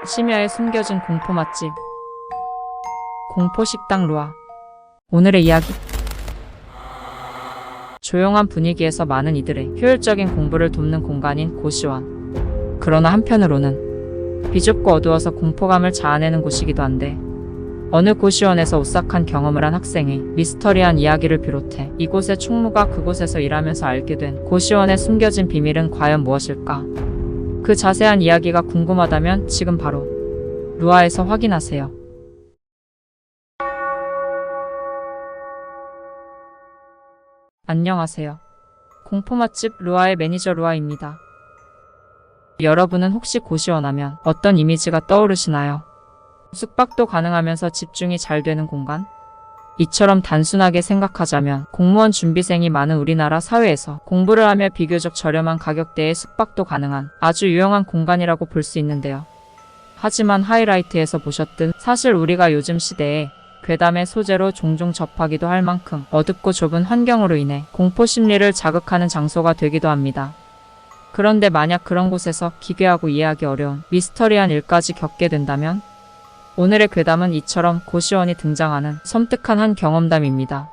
심야에 숨겨진 공포 맛집 공포식당 루아. 오늘의 이야기. 조용한 분위기에서 많은 이들의 효율적인 공부를 돕는 공간인 고시원. 그러나 한편으로는 비좁고 어두워서 공포감을 자아내는 곳이기도 한데, 어느 고시원에서 오싹한 경험을 한 학생의 미스터리한 이야기를 비롯해 이곳의 총무가 그곳에서 일하면서 알게 된 고시원의 숨겨진 비밀은 과연 무엇일까? 그 자세한 이야기가 궁금하다면 지금 바로 루아에서 확인하세요. 안녕하세요. 공포 맛집 루아의 매니저 루아입니다. 여러분은 혹시 고시원 하면 어떤 이미지가 떠오르시나요? 숙박도 가능하면서 집중이 잘 되는 공간? 이처럼 단순하게 생각하자면 공무원 준비생이 많은 우리나라 사회에서 공부를 하며 비교적 저렴한 가격대에 숙박도 가능한 아주 유용한 공간이라고 볼 수 있는데요. 하지만 하이라이트에서 보셨듯 사실 우리가 요즘 시대에 괴담의 소재로 종종 접하기도 할 만큼 어둡고 좁은 환경으로 인해 공포 심리를 자극하는 장소가 되기도 합니다. 그런데 만약 그런 곳에서 기괴하고 이해하기 어려운 미스터리한 일까지 겪게 된다면? 오늘의 괴담은 이처럼 고시원이 등장하는 섬뜩한 한 경험담입니다.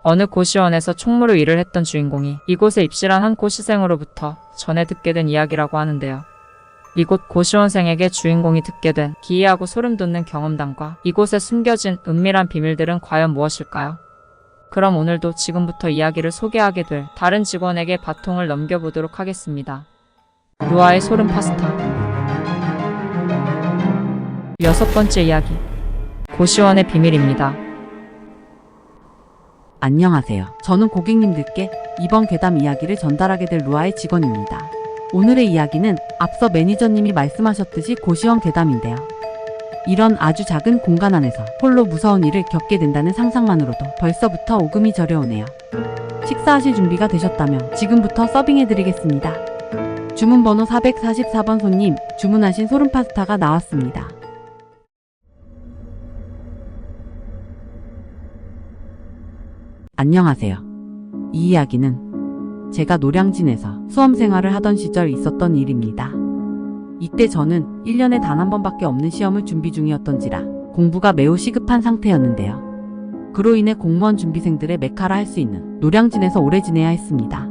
어느 고시원에서 총무로 일을 했던 주인공이 이곳에 입실한 한 고시생으로부터 전해 듣게 된 이야기라고 하는데요. 이곳 고시원생에게 주인공이 듣게 된 기이하고 소름 돋는 경험담과 이곳에 숨겨진 은밀한 비밀들은 과연 무엇일까요? 그럼 오늘도 지금부터 이야기를 소개하게 될 다른 직원에게 바통을 넘겨보도록 하겠습니다. 루아의 소름 파스타. 6번째 이야기. 고시원의 비밀입니다. 안녕하세요. 저는 고객님들께 이번 괴담 이야기를 전달하게 될 루아의 직원입니다. 오늘의 이야기는 앞서 매니저님이 말씀하셨듯이 고시원 괴담인데요. 이런 아주 작은 공간 안에서 홀로 무서운 일을 겪게 된다는 상상만으로도 벌써부터 오금이 저려오네요. 식사하실 준비가 되셨다면 지금부터 서빙해드리겠습니다. 주문번호 444번 손님, 주문하신 소름 파스타가 나왔습니다. 안녕하세요. 이 이야기는 제가 노량진에서 수험생활을 하던 시절 있었던 일입니다. 이때 저는 1년에 단 한 번밖에 없는 시험을 준비 중이었던지라 공부가 매우 시급한 상태였는데요. 그로 인해 공무원 준비생들의 메카라 할 수 있는 노량진에서 오래 지내야 했습니다.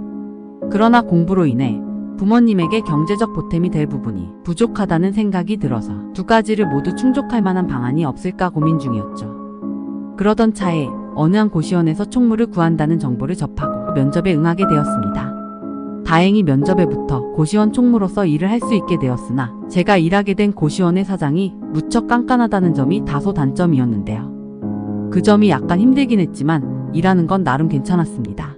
그러나 공부로 인해 부모님에게 경제적 보탬이 될 부분이 부족하다는 생각이 들어서 두 가지를 모두 충족할 만한 방안이 없을까 고민 중이었죠. 그러던 차에 어느 한 고시원에서 총무를 구한다는 정보를 접하고 면접에 응하게 되었습니다. 다행히 면접에 붙어 고시원 총무로서 일을 할 수 있게 되었으나 제가 일하게 된 고시원의 사장이 무척 깐깐하다는 점이 다소 단점이었는데요. 그 점이 약간 힘들긴 했지만 일하는 건 나름 괜찮았습니다.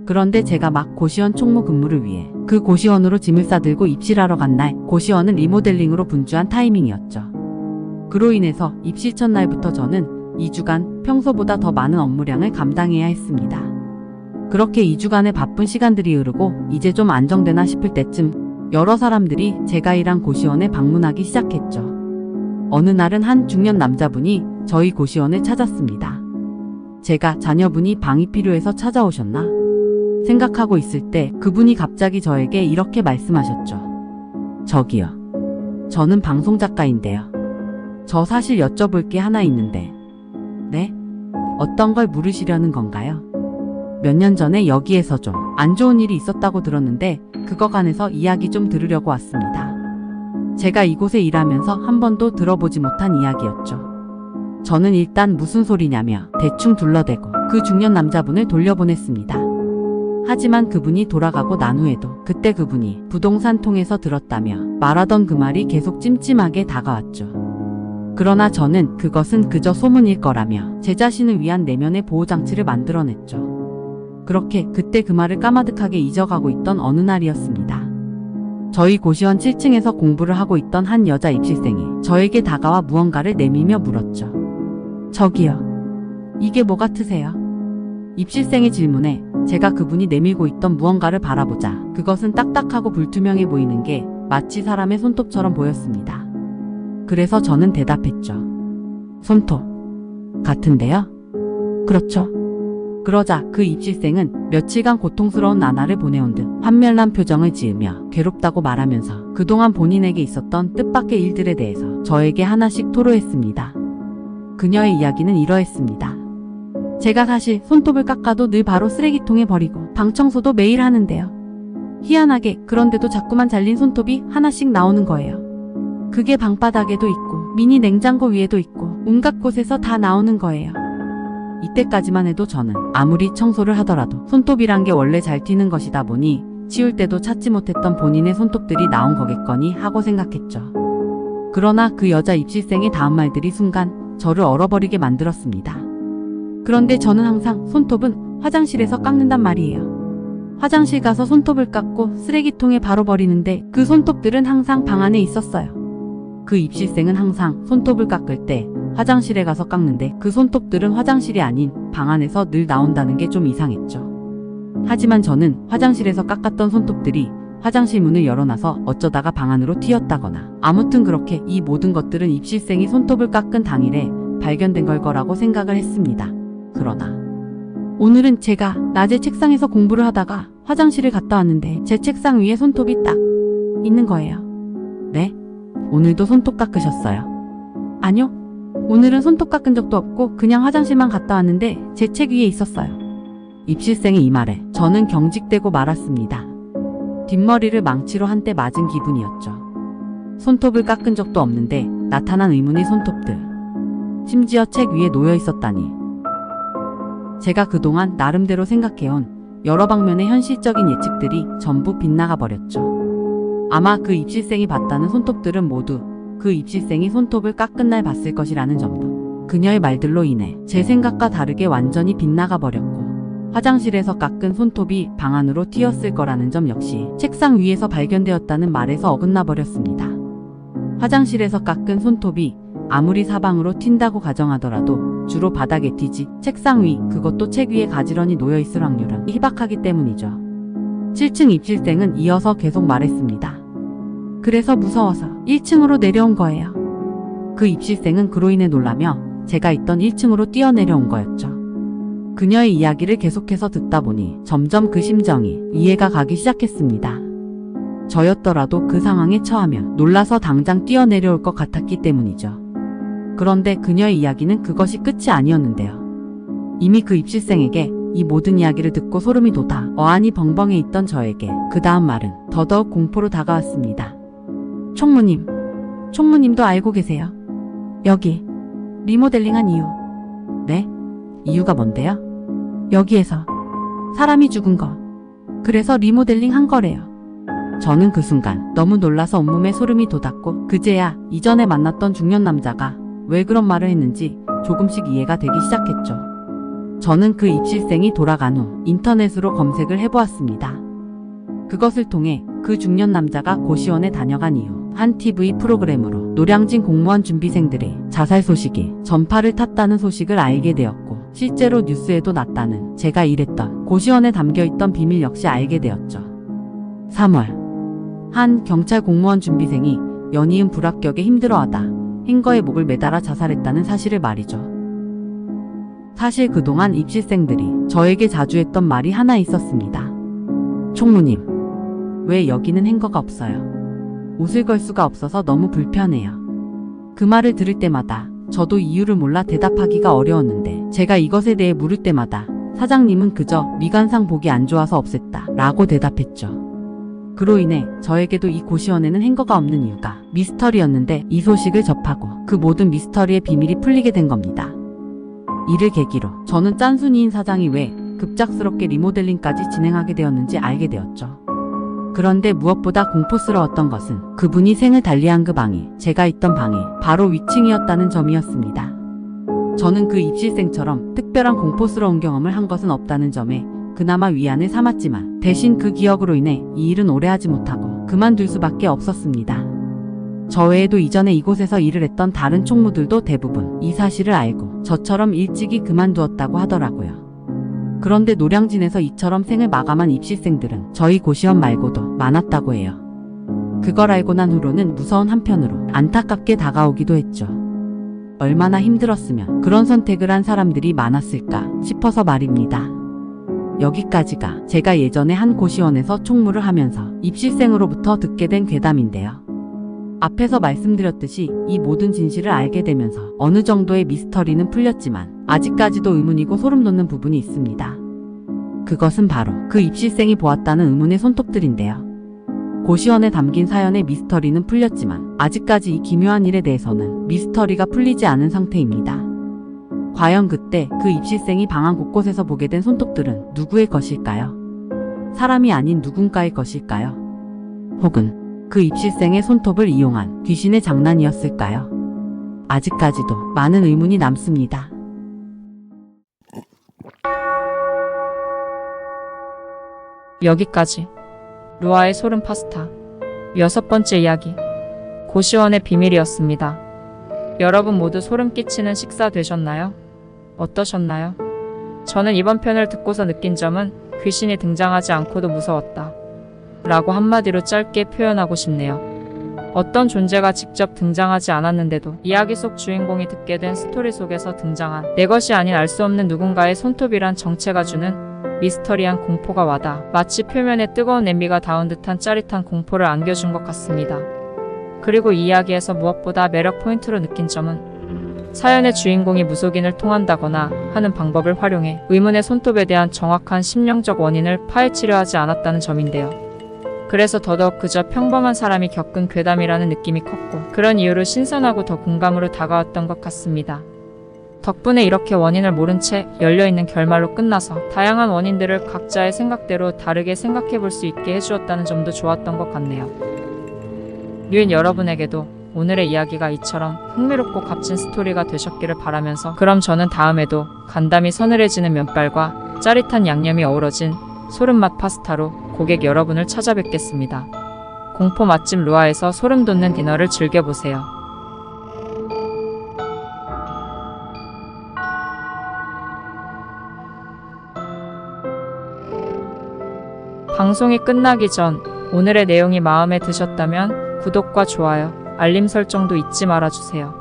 그런데 제가 막 고시원 총무 근무를 위해 그 고시원으로 짐을 싸들고 입실하러 간 날, 고시원은 리모델링으로 분주한 타이밍이었죠. 그로 인해서 입실 첫날부터 저는 2주간 평소보다 더 많은 업무량을 감당해야 했습니다. 그렇게 2주간의 바쁜 시간들이 흐르고 이제 좀 안정되나 싶을 때쯤 여러 사람들이 제가 일한 고시원에 방문하기 시작했죠. 어느 날은 한 중년 남자분이 저희 고시원을 찾았습니다. 제가 자녀분이 방이 필요해서 찾아오셨나? 생각하고 있을 때 그분이 갑자기 저에게 이렇게 말씀하셨죠. 저기요. 저는 방송작가인데요. 저 사실 여쭤볼 게 하나 있는데. 네? 어떤 걸 물으시려는 건가요? 몇 년 전에 여기에서 좀 안 좋은 일이 있었다고 들었는데 그거 관해서 이야기 좀 들으려고 왔습니다. 제가 이곳에 일하면서 한 번도 들어보지 못한 이야기였죠. 저는 일단 무슨 소리냐며 대충 둘러대고 그 중년 남자분을 돌려보냈습니다. 하지만 그분이 돌아가고 난 후에도 그때 그분이 부동산 통해서 들었다며 말하던 그 말이 계속 찜찜하게 다가왔죠. 그러나 저는 그것은 그저 소문일 거라며 제 자신을 위한 내면의 보호장치를 만들어냈죠. 그렇게 그때 그 말을 까마득하게 잊어가고 있던 어느 날이었습니다. 저희 고시원 7층에서 공부를 하고 있던 한 여자 입시생이 저에게 다가와 무언가를 내밀며 물었죠. 저기요. 이게 뭐 같으세요? 입시생의 질문에 제가 그분이 내밀고 있던 무언가를 바라보자 그것은 딱딱하고 불투명해 보이는 게 마치 사람의 손톱처럼 보였습니다. 그래서 저는 대답했죠. 손톱 같은데요? 그렇죠. 그러자 그 입시생은 며칠간 고통스러운 나날을 보내온 듯 환멸난 표정을 지으며 괴롭다고 말하면서 그동안 본인에게 있었던 뜻밖의 일들에 대해서 저에게 하나씩 토로했습니다. 그녀의 이야기는 이러했습니다. 제가 사실 손톱을 깎아도 늘 바로 쓰레기통에 버리고 방 청소도 매일 하는데요. 희한하게 그런데도 자꾸만 잘린 손톱이 하나씩 나오는 거예요. 그게 방바닥에도 있고 미니 냉장고 위에도 있고 온갖 곳에서 다 나오는 거예요. 이때까지만 해도 저는 아무리 청소를 하더라도 손톱이란 게 원래 잘 튀는 것이다 보니 치울 때도 찾지 못했던 본인의 손톱들이 나온 거겠거니 하고 생각했죠. 그러나 그 여자 입시생의 다음 말들이 순간 저를 얼어버리게 만들었습니다. 그런데 저는 항상 손톱은 화장실에서 깎는단 말이에요. 화장실 가서 손톱을 깎고 쓰레기통에 바로 버리는데 그 손톱들은 항상 방 안에 있었어요. 그 입시생은 항상 손톱을 깎을 때 화장실에 가서 깎는데 그 손톱들은 화장실이 아닌 방 안에서 늘 나온다는 게 좀 이상했죠. 하지만 저는 화장실에서 깎았던 손톱들이 화장실 문을 열어놔서 어쩌다가 방 안으로 튀었다거나 아무튼 그렇게 이 모든 것들은 입시생이 손톱을 깎은 당일에 발견된 걸 거라고 생각을 했습니다. 그러나 오늘은 제가 낮에 책상에서 공부를 하다가 화장실을 갔다 왔는데 제 책상 위에 손톱이 딱 있는 거예요. 네? 오늘도 손톱 깎으셨어요? 아니요. 오늘은 손톱 깎은 적도 없고 그냥 화장실만 갔다 왔는데 제 책 위에 있었어요. 입시생의 이 말에 저는 경직되고 말았습니다. 뒷머리를 망치로 한 대 맞은 기분이었죠. 손톱을 깎은 적도 없는데 나타난 의문의 손톱들. 심지어 책 위에 놓여 있었다니. 제가 그동안 나름대로 생각해온 여러 방면의 현실적인 예측들이 전부 빗나가 버렸죠. 아마 그 입시생이 봤다는 손톱들은 모두 그 입시생이 손톱을 깎은 날 봤을 것이라는 점도 그녀의 말들로 인해 제 생각과 다르게 완전히 빗나가 버렸고 화장실에서 깎은 손톱이 방 안으로 튀었을 거라는 점 역시 책상 위에서 발견되었다는 말에서 어긋나 버렸습니다. 화장실에서 깎은 손톱이 아무리 사방으로 튄다고 가정하더라도 주로 바닥에 튀지 책상 위, 그것도 책 위에 가지런히 놓여있을 확률은 희박하기 때문이죠. 7층 입실생은 이어서 계속 말했습니다. 그래서 무서워서 1층으로 내려온 거예요. 그 입실생은 그로 인해 놀라며 제가 있던 1층으로 뛰어내려온 거였죠. 그녀의 이야기를 계속해서 듣다 보니 점점 그 심정이 이해가 가기 시작했습니다. 저였더라도 그 상황에 처하면 놀라서 당장 뛰어내려올 것 같았기 때문이죠. 그런데 그녀의 이야기는 그것이 끝이 아니었는데요. 이미 그 입실생에게 이 모든 이야기를 듣고 소름이 돋아 어안이 벙벙해 있던 저에게 그 다음 말은 더더욱 공포로 다가왔습니다. 총무님도 알고 계세요. 여기 리모델링한 이유. 네? 이유가 뭔데요? 여기에서 사람이 죽은 거. 그래서 리모델링 한 거래요. 저는 그 순간 너무 놀라서 온몸에 소름이 돋았고 그제야 이전에 만났던 중년 남자가 왜 그런 말을 했는지 조금씩 이해가 되기 시작했죠. 저는 그 입실생이 돌아간 후 인터넷으로 검색을 해보았습니다. 그것을 통해 그 중년 남자가 고시원에 다녀간 이후 한 TV 프로그램으로 노량진 공무원 준비생들의 자살 소식이 전파를 탔다는 소식을 알게 되었고 실제로 뉴스에도 났다는 제가 일했던 고시원에 담겨있던 비밀 역시 알게 되었죠. 3월 한 경찰 공무원 준비생이 연이은 불합격에 힘들어하다 행거에 목을 매달아 자살했다는 사실을 말이죠. 사실 그동안 입시생들이 저에게 자주 했던 말이 하나 있었습니다. 총무님, 왜 여기는 행거가 없어요? 옷을 걸 수가 없어서 너무 불편해요. 그 말을 들을 때마다 저도 이유를 몰라 대답하기가 어려웠는데 제가 이것에 대해 물을 때마다 사장님은 그저 미관상 보기 안 좋아서 없앴다 라고 대답했죠. 그로 인해 저에게도 이 고시원에는 행거가 없는 이유가 미스터리였는데 이 소식을 접하고 그 모든 미스터리의 비밀이 풀리게 된 겁니다. 이를 계기로 저는 짠순이인 사장이 왜 급작스럽게 리모델링까지 진행하게 되었는지 알게 되었죠. 그런데 무엇보다 공포스러웠던 것은 그분이 생을 달리한 그 방이 제가 있던 방이 바로 위층이었다는 점이었습니다. 저는 그 입시생처럼 특별한 공포스러운 경험을 한 것은 없다는 점에 그나마 위안을 삼았지만 대신 그 기억으로 인해 이 일은 오래 하지 못하고 그만둘 수밖에 없었습니다. 저 외에도 이전에 이곳에서 일을 했던 다른 총무들도 대부분 이 사실을 알고 저처럼 일찍이 그만두었다고 하더라고요. 그런데 노량진에서 이처럼 생을 마감한 입시생들은 저희 고시원 말고도 많았다고 해요. 그걸 알고 난 후로는 무서운 한편으로 안타깝게 다가오기도 했죠. 얼마나 힘들었으면 그런 선택을 한 사람들이 많았을까 싶어서 말입니다. 여기까지가 제가 예전에 한 고시원에서 총무를 하면서 입시생으로부터 듣게 된 괴담인데요. 앞에서 말씀드렸듯이 이 모든 진실을 알게 되면서 어느 정도의 미스터리는 풀렸지만 아직까지도 의문이고 소름 돋는 부분이 있습니다. 그것은 바로 그 입시생이 보았다는 의문의 손톱들인데요. 고시원에 담긴 사연의 미스터리는 풀렸지만 아직까지 이 기묘한 일에 대해서는 미스터리가 풀리지 않은 상태입니다. 과연 그때 그 입시생이 방안 곳곳에서 보게 된 손톱들은 누구의 것일까요? 사람이 아닌 누군가의 것일까요? 혹은 그 입시생의 손톱을 이용한 귀신의 장난이었을까요? 아직까지도 많은 의문이 남습니다. 여기까지. 루아의 소름 파스타. 6번째 이야기. 고시원의 비밀이었습니다. 여러분 모두 소름 끼치는 식사 되셨나요? 어떠셨나요? 저는 이번 편을 듣고서 느낀 점은 귀신이 등장하지 않고도 무서웠다. 라고 한마디로 짧게 표현하고 싶네요. 어떤 존재가 직접 등장하지 않았는데도 이야기 속 주인공이 듣게 된 스토리 속에서 등장한 내 것이 아닌 알 수 없는 누군가의 손톱이란 정체가 주는 미스터리한 공포가 와닿아 마치 표면에 뜨거운 냄비가 닿은 듯한 짜릿한 공포를 안겨준 것 같습니다. 그리고 이 이야기에서 무엇보다 매력 포인트로 느낀 점은 사연의 주인공이 무속인을 통한다거나 하는 방법을 활용해 의문의 손톱에 대한 정확한 심령적 원인을 파헤치려 하지 않았다는 점인데요. 그래서 더더욱 그저 평범한 사람이 겪은 괴담이라는 느낌이 컸고 그런 이유로 신선하고 더 공감으로 다가왔던 것 같습니다. 덕분에 이렇게 원인을 모른 채 열려있는 결말로 끝나서 다양한 원인들을 각자의 생각대로 다르게 생각해볼 수 있게 해주었다는 점도 좋았던 것 같네요. 류인 여러분에게도 오늘의 이야기가 이처럼 흥미롭고 값진 스토리가 되셨기를 바라면서 그럼 저는 다음에도 간담이 서늘해지는 면발과 짜릿한 양념이 어우러진 소름맛 파스타로 고객 여러분을 찾아뵙겠습니다. 공포 맛집 루아에서 소름 돋는 디너를 즐겨보세요. 방송이 끝나기 전 오늘의 내용이 마음에 드셨다면 구독과 좋아요, 알림 설정도 잊지 말아주세요.